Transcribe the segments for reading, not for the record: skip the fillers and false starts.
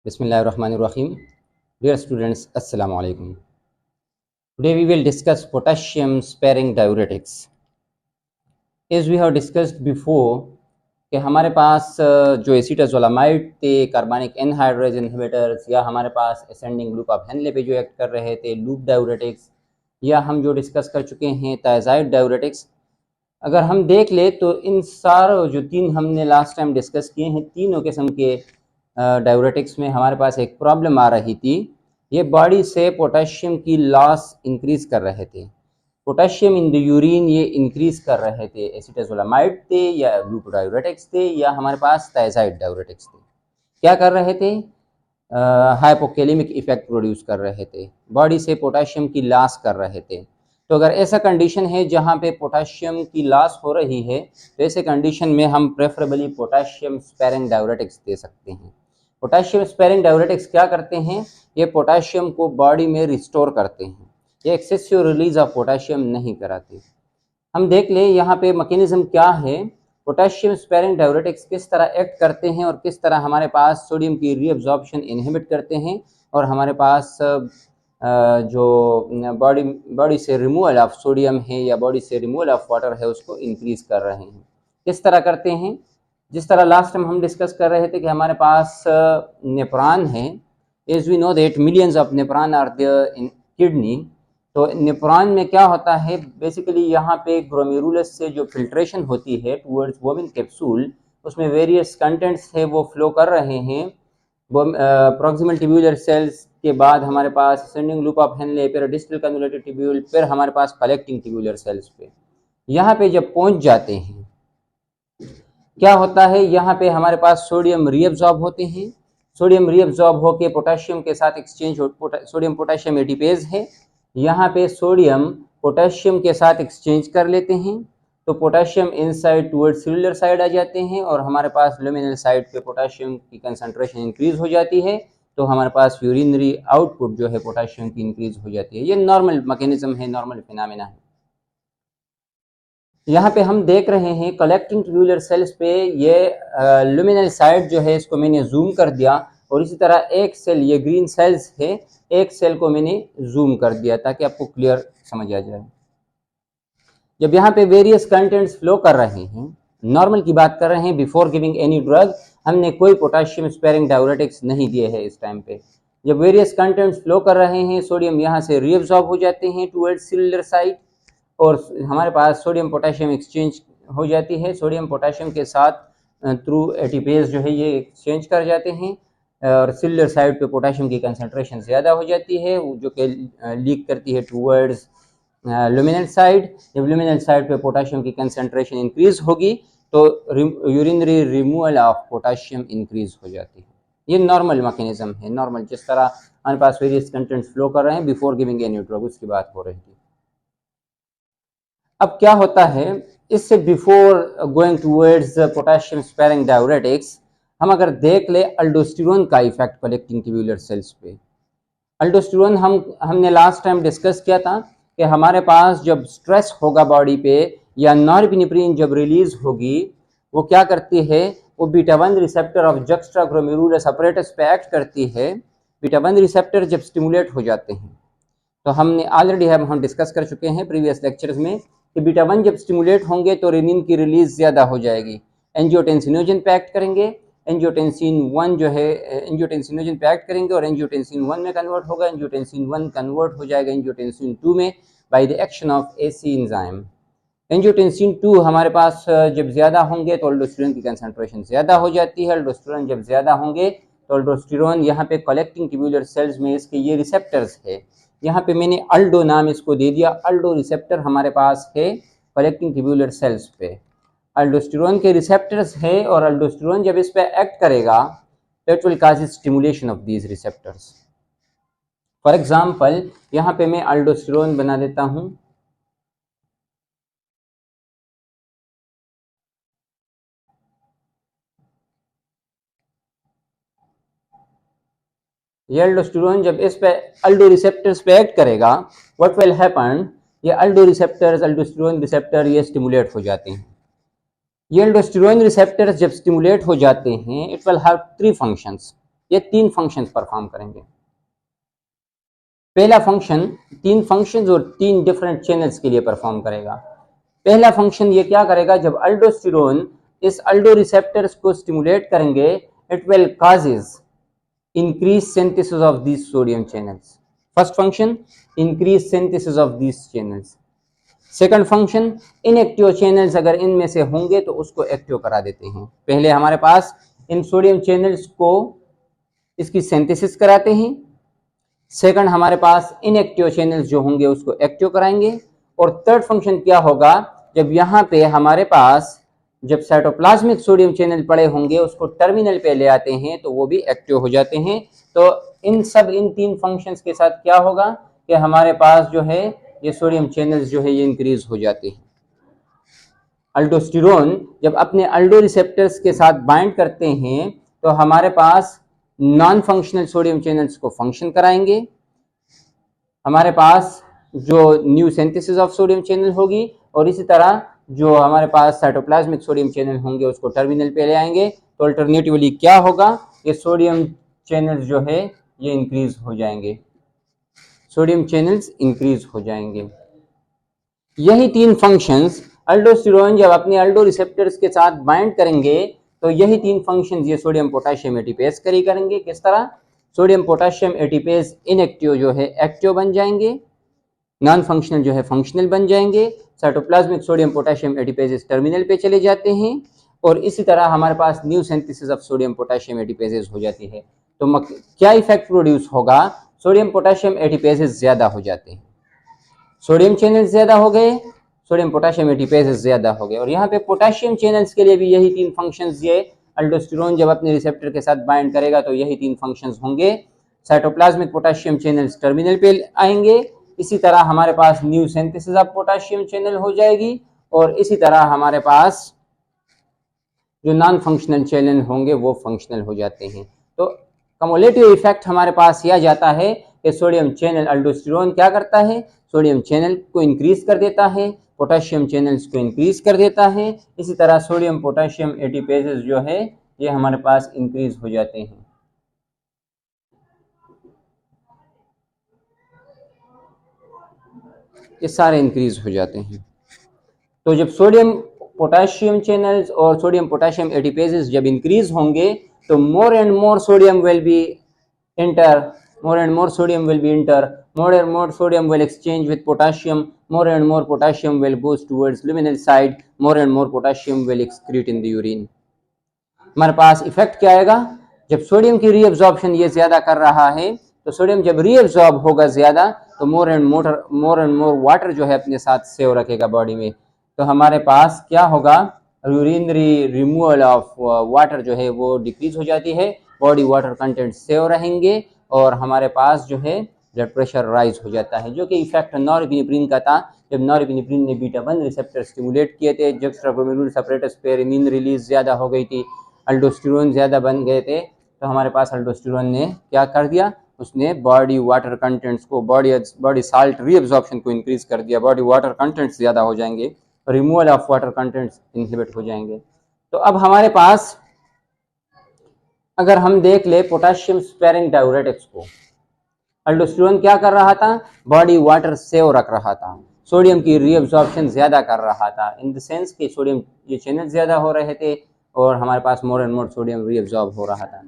Bismillahirrahmanirrahim. Dear students, Assalamu alaikum. Today we will discuss potassium sparing diuretics. As we have discussed before कि हमारे पास जो एसीटाजोलामाइड थे, carbonic anhydrase inhibitors, या हमारे पास ascending loop of Henle पे जो एक्ट कर रहे थे लूप डाययूरेटिक्स, या हम जो डिस्कस कर चुके हैं थायजाइड डाययूरेटिक्स, अगर हम देख ले तो इन सारों जो तीन हमने लास्ट टाइम डिस्कस किए हैं, तीनों किस्म के डाययूरेटिक्स में हमारे पास एक प्रॉब्लम आ रही थी। ये बॉडी से पोटेशियम की लॉस इंक्रीज कर रहे थे, पोटेशियम इन द यूरिन ये इंक्रीज कर रहे थे। एसीटाजोलामाइड थे या लूप डाययूरेटिक्स थे या हमारे पास थायजाइड डाययूरेटिक्स थे, क्या कर रहे थे? हाइपोकेलेमिक इफेक्ट प्रोड्यूस कर रहे थे, बॉडी से पोटेशियम की लॉस कर रहे थे। तो अगर ऐसा कंडीशन है जहाँ पे पोटेशियम की लॉस हो रही है, तो ऐसे कंडीशन में हम प्रेफरेबली पोटेशियम स्पेरिंग डाययूरेटिक्स दे सकते हैं। पोटेशियम स्पेरिंग डाययूरेटिक्स क्या करते हैं? ये पोटेशियम को बॉडी में रिस्टोर करते हैं, ये एक्सेसिव रिलीज ऑफ पोटेशियम नहीं कराते। हम देख लें यहाँ पे मैकेनिज्म क्या है, पोटेशियम स्पेरिंग डाययूरेटिक्स किस तरह एक्ट करते हैं और किस तरह हमारे पास सोडियम की रीअब्जॉर्प्शन इनहिबिट करते हैं और हमारे पास जो बॉडी से रिमूवल ऑफ सोडियम है या बॉडी से रिमूवल ऑफ वाटर है उसको इंक्रीज कर रहे हैं। किस तरह करते हैं? जिस तरह लास्ट टाइम हम डिस्कस कर रहे थे कि हमारे पास नेफ्रॉन है, as we know that millions of nephron are there in kidney. तो नेफ्रॉन में क्या होता है, बेसिकली यहाँ पे ग्लोमेरुलस से जो फिल्ट्रेशन होती है टुवर्ड्स बोविन कैप्सूल, उसमें वेरियस कंटेंट्स है वो फ्लो कर रहे हैं। प्रॉक्सिमल ट्यूब्यूलर सेल्स के बाद हमारे पास असेंडिंग लूप ऑफ हेनले, फिर डिस्टल कन्वोल्यूटेड ट्यूब्यूल, फिर हमारे पास कलेक्टिंग ट्यूब्यूलर सेल्स पे। यहाँ पे जब पहुँच जाते हैं क्या होता है, यहाँ पे हमारे पास सोडियम रीअब्जॉर्ब होते हैं, सोडियम रीअब्जॉर्ब होके पोटेशियम के साथ एक्सचेंज सोडियम पोटेशियम एटीपेज है, यहाँ पे सोडियम पोटेशियम के साथ एक्सचेंज कर लेते हैं, तो potassium inside towards cellular side आ जाते हैं और हमारे पास लुमिनल साइड पे पोटेशियम की कंसंट्रेशन इंक्रीज हो जाती है, तो हमारे पास यूरिनरी आउटपुट जो है पोटेशियम की इंक्रीज हो जाती है। ये नॉर्मल मैकेनिज्म है, नॉर्मल फिनोमेना है। यहाँ पे हम देख रहे हैं कलेक्टिंग ट्यूब्यूलर सेल्स पे ये लुमिनल साइड जो है इसको मैंने जूम कर दिया, और इसी तरह एक सेल, ये ग्रीन सेल्स है, एक सेल को मैंने जूम कर दिया ताकि आपको क्लियर समझ आ जाए। जब यहाँ पे वेरियस कंटेंट्स फ्लो कर रहे हैं, नॉर्मल की बात कर रहे हैं, बिफोर गिविंग एनी ड्रग हमने कोई पोटेशियम स्पेरिंग डाययूरेटिक्स नहीं दिए है इस टाइम पे। जब वेरियस कंटेंट्स फ्लो कर रहे हैं, सोडियम यहाँ से रीअब्सॉर्ब हो जाते हैं टुवर्ड्स सेलुलर साइड और हमारे पास सोडियम पोटेशियम एक्सचेंज हो जाती है, सोडियम पोटेशियम के साथ थ्रू एटीपेज जो है ये एक्सचेंज कर जाते हैं और सेलुलर साइड पे पोटेशियम की कंसंट्रेशन ज़्यादा हो जाती है जो कि लीक करती है टूवर्ड्स लुमिनल साइड। जब लुमिनल साइड पे पोटेशियम की कंसंट्रेशन इंक्रीज होगी तो urinary removal of potassium increase हो जाती है। ये नॉर्मल मैकेनिज्म है, नॉर्मल जिस तरह हमारे पास वेरियस कंटेंट्स फ्लो कर रहे हैं बिफोर गिविंग एनी ड्रग, उसकी बात हो रही थी। अब क्या होता है, इससे before going towards potassium sparing diuretics हम अगर देख ले अल्डोस्टेरोन का इफेक्ट कलेक्टिंग ट्यूब्यूलर सेल्स पे। अल्डोस्टेरोन हमने लास्ट टाइम डिस्कस किया था कि हमारे पास जब स्ट्रेस होगा बॉडी पे या नॉरएपिनेफ्रिन जब रिलीज होगी, वो क्या करती है, वो बीटा-1 रिसेप्टर ऑफ जक्स्ट्राग्लोमेरुलस अपरेटस पे एक्ट करती है। बीटा-1 रिसेप्टर जब स्टिमुलेट हो जाते हैं, तो हमने ऑलरेडी हम डिस्कस कर चुके हैं प्रीवियस लेक्चर्स में कि बीटा-1 जब स्टिमुलेट होंगे तो रेनिन की रिलीज ज़्यादा हो जाएगी, एंजियोटेंसिनोजन पे एक्ट करेंगे, एंजियोटेंसिन 1 जो है एंजियोटेंसिनोजन पे एक्ट करेंगे और एंजियोटेंसिन 1 में कन्वर्ट होगा, एंजियोटेंसिन 1 कन्वर्ट हो जाएगा एंजियोटेंसिन 2 में by the action of AC enzyme. Angiotensin 2 हमारे पास जब ज़्यादा होंगे तो अल्डोस्टेरोन की कंसंट्रेशन ज़्यादा हो जाती है, अल्डोस्टेरोन जब ज़्यादा होंगे तो अल्डोस्टेरोन यहाँ पे कलेक्टिंग ट्यूब्यूलर सेल्स में इसके ये रिसेप्टर्स है, यहाँ पे मैंने अल्डो नाम इसको दे दिया, अल्डो रिसेप्टर हमारे पास है कलेक्टिंग ट्यूब्यूलर सेल्स पे। अल्डोस्टेरोन के रिसेप्टर्स है और अल्डोस्टेरोन जब इस पे एक्ट करेगा तो it will cause stimulation of these receptors. For example यहाँ पे मैं अल्डोस्टेरोन बना देता हूँ, ये अल्डोस्टेरोन जब इस पे अल्डो रिसेप्टर्स पे एक्ट करेगा, व्हाट विल हैपन, ये अल्डो रिसेप्टर्स अल्डोस्टेरोन रिसेप्टर ये स्टिमुलेट हो जाते हैं। ये अल्डोस्टेरोन रिसेप्टर्स जब स्टिमुलेट हो जाते हैं, इट विल हैव 3 फंक्शंस। ये 3 फंक्शंस परफॉर्म करेंगे। पहला फंक्शन 3 फंक्शंस और 3 डिफरेंट चैनल्स के लिए परफॉर्म करेगा। पहला फंक्शन ये क्या करेगा, जब अल्डोस्टेरोन इस अल्डो रिसेप्टर्स को स्टिमुलेट करेंगे, it will causes increase synthesis of these sodium channels. First function, increase synthesis of these channels. Second function, inactive channels अगर इनमें से होंगे तो उसको एक्टिव करा देते हैं। पहले हमारे पास इन सोडियम चैनल्स को इसकी सिंथेसिस कराते हैं, सेकंड हमारे पास इनएक्टिव चैनल्स जो होंगे उसको एक्टिव कराएंगे, और थर्ड फंक्शन क्या होगा, जब यहाँ पे हमारे पास जब साइटोप्लाज्मिक सोडियम चैनल पड़े होंगे उसको टर्मिनल पे ले आते हैं तो वो भी एक्टिव हो जाते हैं। तो इन 3 फंक्शंस के साथ क्या होगा कि हमारे पास जो है ये सोडियम चैनल्स जो है ये इंक्रीज हो जाते हैं। अल्डोस्टेरोन जब अपने अल्डो रिसेप्टर्स के साथ बाइंड करते हैं तो हमारे पास नॉन फंक्शनल सोडियम चैनल्स को फंक्शन कराएंगे, हमारे पास जो new synthesis of sodium channel होगी, और इसी तरह जो हमारे पास साइटोप्लाज्मिक सोडियम चैनल होंगे उसको टर्मिनल पे ले आएंगे। तो अल्टरनेटिवली क्या होगा, ये सोडियम चैनल्स जो है ये इंक्रीज हो जाएंगे, सोडियम चैनल्स इंक्रीज हो जाएंगे। यही 3 फंक्शंस अल्डोस्टेरोन जब अपने अल्डो रिसेप्टर्स के साथ बाइंड करेंगे तो यही 3 फंक्शंस ये सोडियम पोटेशियम एटीपेज करेंगे। किस तरह, सोडियम पोटेशियम एटीपेज इनएक्टिव जो है एक्टिव बन जाएंगे, नॉन फंक्शनल जो है फंक्शनल बन जाएंगे, cytoplasmic sodium potassium ATPases terminal पे चले जाते हैं, और इसी तरह हमारे पास new synthesis of sodium potassium ATPases हो जाती है। तो क्या इफेक्ट प्रोड्यूस होगा, सोडियम पोटेशियम एटीपेजेस ज्यादा हो जाते हैं, सोडियम चैनल्स ज्यादा हो गए, सोडियम पोटेशियम एटीपेजेस ज्यादा हो गए। और यहाँ पे पोटेशियम चैनल्स के लिए भी यही 3 फंक्शंस, ये अल्डोस्टेरोन जब अपने रिसेप्टर के साथ बाइंड करेगा तो यही 3 फंक्शंस होंगे। साइटोप्लाज्मिक पोटेशियम चैनल्स टर्मिनल पे आएंगे, इसी तरह हमारे पास new synthesis of potassium channel हो जाएगी, और इसी तरह हमारे पास जो नॉन फंक्शनल चैनल होंगे वो फंक्शनल हो जाते हैं। तो कमुलेटिव इफेक्ट हमारे पास यह जाता है कि सोडियम चैनल अल्डोस्टेरोन क्या करता है, सोडियम चैनल को इंक्रीज कर देता है, पोटेशियम चैनल्स को इंक्रीज कर देता है, इसी तरह सोडियम पोटेशियम एटीपेजेस जो है ये हमारे पास इंक्रीज हो जाते हैं। ये सारे इंक्रीज हो जाते हैं। तो जब सोडियम पोटेशियम चैनल्स और सोडियम पोटेशियम एटीपेजेस जब इंक्रीज होंगे तो more and more sodium will be enter, more and more sodium will be enter, more and more sodium will exchange with potassium, more and more potassium will goes towards luminal side, more and more potassium will excrete in the urine। हमारे पास effect क्या आएगा, जब sodium की reabsorption ये ज्यादा कर रहा है तो सोडियम जब रीअब्जॉर्ब होगा ज्यादा तो मोर एंड मोर वाटर जो है अपने साथ सेव रखेगा बॉडी में। तो हमारे पास क्या होगा, यूरिनरी रिमूवल ऑफ वाटर जो है वो डिक्रीज हो जाती है, बॉडी वाटर कंटेंट सेव रहेंगे, और हमारे पास जो है ब्लड प्रेशर राइज हो जाता है, जो कि इफेक्ट नॉरएपिनेफ्रिन का था। जब नॉरएपिनेफ्रिन ने बीटा 1 रिसेप्टर स्टिमुलेट किए थे, जुक्सटाग्लोमेरुलर सेपरेटस पेरिनिन रिलीज ज़्यादा हो गई थी, अल्डोस्टेरोन ज़्यादा बन गए थे, तो हमारे पास अल्डोस्टेरोन ने क्या कर दिया, उसने बॉडी वाटर कंटेंट्स को, बॉडी साल्ट रीअब्जॉर्प्शन को इंक्रीज कर दिया, बॉडी वाटर कंटेंट्स ज़्यादा हो जाएंगे, removal of water contents inhibit हो जाएंगे। तो अब हमारे पास अगर हम देख ले पोटेशियम स्पेरिंग डायूरेटिक्स को, अल्डोस्टेरोन क्या कर रहा था, बॉडी वाटर सेव रख रहा था, सोडियम की रीअब्जॉर्प्शन ज्यादा कर रहा था, इन द सेंस कि सोडियम ये चैनल ज्यादा हो रहे थे और हमारे पास more and more sodium reabsorb हो रहा था।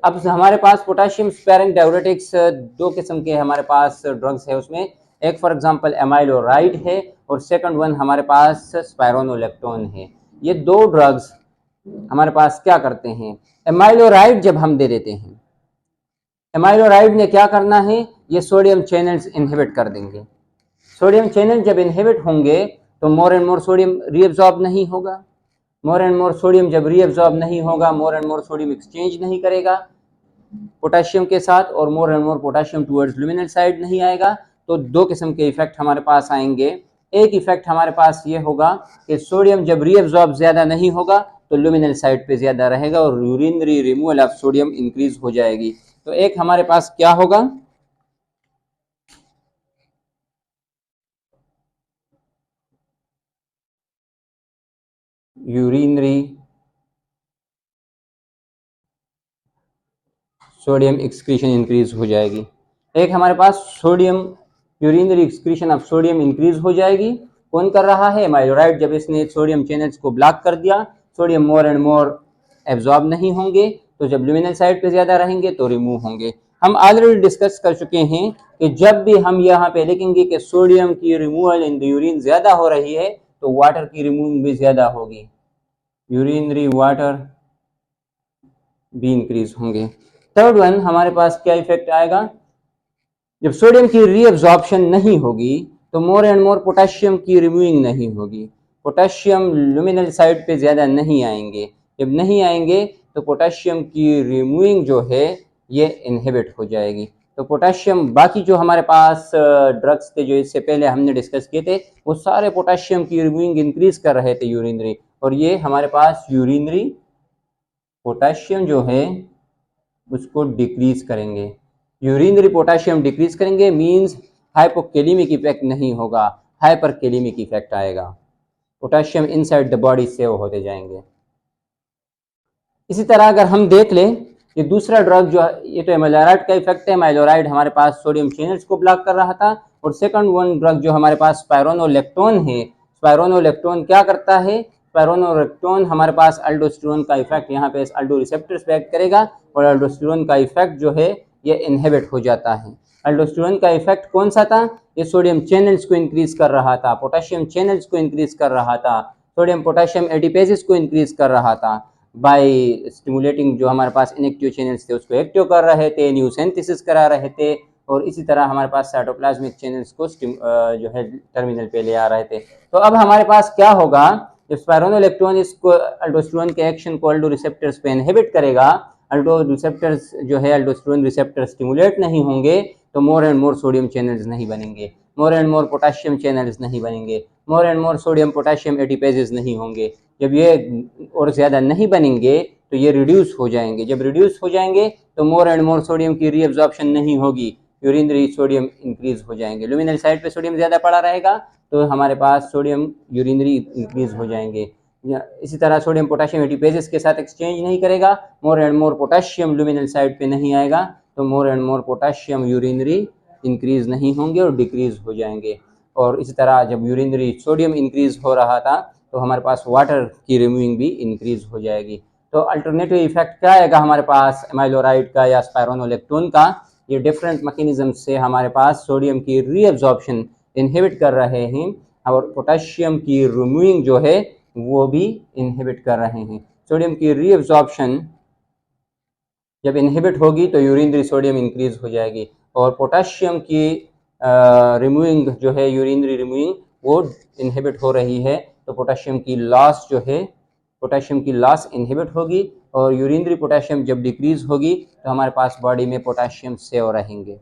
अब हमारे पास पोटेशियम स्पेरिंग डायूरेटिक्स 2 किस्म के हमारे पास ड्रग्स है, उसमें एक फॉर एग्जांपल एमाइलोराइड है और सेकंड वन हमारे पास स्पाइरोनोलेक्टोन है। ये 2 ड्रग्स हमारे पास क्या करते हैं, एमाइलोराइड जब हम दे देते हैं, एमाइलोराइड ने क्या करना है, ये सोडियम चैनल्स इनहिबिट कर देंगे, सोडियम चैनल जब इनहिबिट होंगे तो more and more sodium reabsorb नहीं होगा, मोर एंड मोर सोडियम जब रीअब्जॉर्ब नहीं होगा, more and more sodium exchange नहीं करेगा पोटेशियम के साथ, और more and more potassium towards luminal side नहीं आएगा। तो 2 किस्म के इफेक्ट हमारे पास आएंगे। एक इफेक्ट हमारे पास ये होगा कि सोडियम जब रीअब्जॉर्ब ज्यादा नहीं होगा तो लुमिनल साइड पे ज्यादा रहेगा और urinary removal of sodium increase हो जाएगी। तो एक हमारे पास क्या होगा, यूरिनरी सोडियम एक्सक्रीशन इंक्रीज हो जाएगी। एक हमारे पास sodium urinary excretion of sodium increase हो जाएगी। कौन कर रहा है? एमाइलोराइड। जब इसने सोडियम चैनल्स को ब्लॉक कर दिया, sodium more and more absorb नहीं होंगे, तो जब लुमिनल साइड पे ज़्यादा रहेंगे तो रिमूव होंगे। हम ऑलरेडी डिस्कस कर चुके हैं कि जब भी हम यहाँ पे लिखेंगे कि सोडियम की रिमूवल इन द यूरिन ज़्यादा हो रही है, तो वाटर की रिमूविंग भी ज़्यादा होगी, यूरिनरी वाटर भी इंक्रीज होंगे। थर्ड वन हमारे पास क्या इफेक्ट आएगा? जब सोडियम की रीअब्जॉर्प्शन नहीं होगी तो मोर एंड मोर पोटेशियम की रिमूविंग नहीं होगी, पोटेशियम लुमिनल साइड पे ज़्यादा नहीं आएंगे। जब नहीं आएंगे तो पोटेशियम की रिमूविंग जो है ये इनहिबिट हो जाएगी। तो पोटेशियम, बाकी जो हमारे पास ड्रग्स थे जो इससे पहले हमने डिस्कस किए थे, वो सारे पोटेशियम की रिमूविंग इंक्रीज कर रहे थे यूरिनरी, और ये हमारे पास यूरिनरी पोटेशियम जो है उसको डिक्रीज करेंगे। यूरिनरी पोटेशियम डिक्रीज करेंगे मींस हाइपोकेलेमिक इफेक्ट नहीं होगा, हाइपरकेलेमिक इफेक्ट आएगा। Potassium inside the body save होते जाएंगे। इसी तरह अगर हम देख लें, ये दूसरा ड्रग जो ये तो एमाइलोराइड का इफेक्ट है। एमाइलोराइड हमारे पास सोडियम चैनल्स को ब्लॉक कर रहा था। और सेकंड वन ड्रग जो हमारे पास स्पाइरोनोलेक्टोन है, स्पाइरोनोलेक्टोन क्या करता है? स्पाइरोनोलेक्टोन हमारे पास अल्डोस्टेरोन का इफेक्ट यहाँ पे अल्डो रिसेप्टर्स पे एक्ट करेगा, और अल्डोस्टेरोन का इफेक्ट जो है ये इनहिबिट हो जाता है। अल्डोस्टेरोन का इफेक्ट कौन सा था? ये सोडियम चैनल्स को इंक्रीज कर रहा था, पोटेशियम चैनल्स को इंक्रीज कर रहा था, सोडियम पोटेशियम एडिपेजेस को इंक्रीज कर रहा था बाय स्टिमुलेटिंग। जो हमारे पास इनएक्टिव चैनल्स थे उसको एक्टिव कर रहे थे, न्यू सिंथेसिस करा रहे थे, और इसी तरह हमारे पास साइटोप्लाज्मिक चैनल्स को जो है टर्मिनल पे ले आ रहे थे। तो अब हमारे पास क्या होगा? जब स्पाइरोनोलेक्टोन इसको अल्डोस्टेरोन के एक्शन को अल्डो रिसेप्टर्स पे इनहिबिट करेगा, अल्डो रिसेप्टर्स जो है अल्डोस्टेरोन रिसेप्टर स्टिमुलेट नहीं होंगे, तो more and more sodium channels नहीं बनेंगे, more and more potassium channels नहीं बनेंगे, more and more sodium potassium ATPases नहीं होंगे। जब ये और ज़्यादा नहीं बनेंगे तो ये रिड्यूस हो जाएंगे। जब रिड्यूस हो जाएंगे तो मोर एंड मोर सोडियम की रीअब्जॉर्प्शन नहीं होगी, यूरिनरी सोडियम इंक्रीज हो जाएंगे। लुमिनल साइड पे सोडियम ज़्यादा पड़ा रहेगा तो हमारे पास सोडियम यूरिनरी इंक्रीज हो जाएंगे। इसी तरह सोडियम पोटेशियम एडिपेजेस के साथ एक्सचेंज नहीं करेगा, more and more potassium luminal side पे नहीं आएगा, तो more and more potassium urinary increase नहीं होंगे और डिक्रीज हो जाएंगे। और इसी तरह जब यूरिनरी सोडियम इंक्रीज हो रहा था तो हमारे पास वाटर की रिमूविंग भी इंक्रीज हो जाएगी। तो अल्टरनेटिव इफेक्ट क्या आएगा हमारे पास एमाइलोराइड का या स्पाइरोनोलेक्टोन का? ये डिफरेंट मैकेनिज्म से हमारे पास सोडियम की रीअब्जॉर्प्शन इनहिबिट कर रहे हैं, और पोटेशियम की रिमूविंग जो है वो भी इनहिबिट कर रहे हैं। सोडियम की रीअब्जॉर्प्शन जब इनहिबिट होगी तो यूरिनरी सोडियम इंक्रीज हो जाएगी, और पोटेशियम की रिमूविंग जो है यूरिनरी रिमूविंग वो इनहिबिट हो रही है, तो पोटेशियम की लॉस जो है, पोटेशियम की लॉस इनहिबिट होगी, और यूरिनरी पोटेशियम जब डिक्रीज होगी तो हमारे पास बॉडी में पोटेशियम सेव रहेंगे।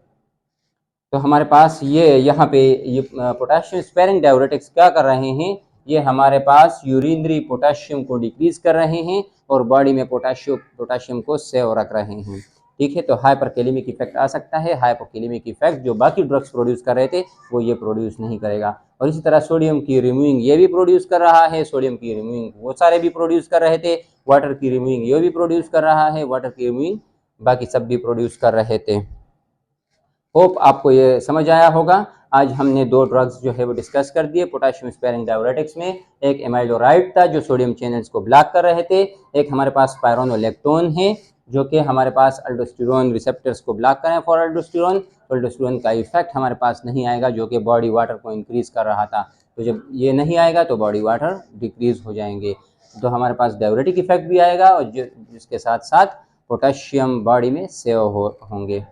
तो हमारे पास ये यहाँ पे ये पोटेशियम स्पेयरिंग डाययूरेटिक्स क्या कर रहे हैं? ये हमारे पास यूरिनरी पोटेशियम को डिक्रीज कर रहे हैं और बॉडी में पोटेशियम को सेव रख रहे हैं। ठीक है, तो हाइपरकेलेमिक इफेक्ट आ सकता है। हाइपोकेलेमिक इफेक्ट जो बाकी ड्रग्स प्रोड्यूस कर रहे थे वो ये प्रोड्यूस नहीं करेगा। और इसी तरह सोडियम की रिमूविंग ये भी प्रोड्यूस कर रहा है, सोडियम की रिमूविंग वो सारे भी प्रोड्यूस कर रहे थे, वाटर की रिमूविंग ये भी प्रोड्यूस कर रहा है, वाटर की रिमूविंग बाकी सब भी प्रोड्यूस कर रहे थे। होप आपको ये समझ आया होगा। आज हमने दो ड्रग्स जो है वो डिस्कस कर दिए पोटेशियम स्पेयरिंग डाययूरेटिक्स में। एक एमाइलोराइड था जो सोडियम चैनल्स को ब्लॉक कर रहे थे, एक हमारे पास स्पाइरोनोलेक्टोन है जो कि हमारे पास अल्डोस्टेरोन रिसेप्टर्स को ब्लॉक करें फॉर अल्डोस्टेरोन। अल्डोस्टेरोन का इफेक्ट हमारे पास नहीं आएगा जो कि बॉडी वाटर को इंक्रीज कर रहा था, तो जब ये नहीं आएगा तो बॉडी वाटर डिक्रीज हो जाएंगे, तो हमारे पास डाययूरेटिक इफेक्ट भी आएगा और जिसके साथ साथ पोटेशियम बॉडी में सेव होंगे।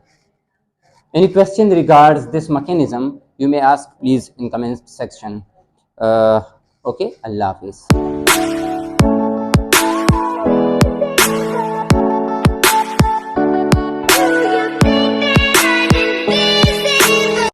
Any question regards this mechanism, you may ask please in comment section. Okay, Allah Hafiz.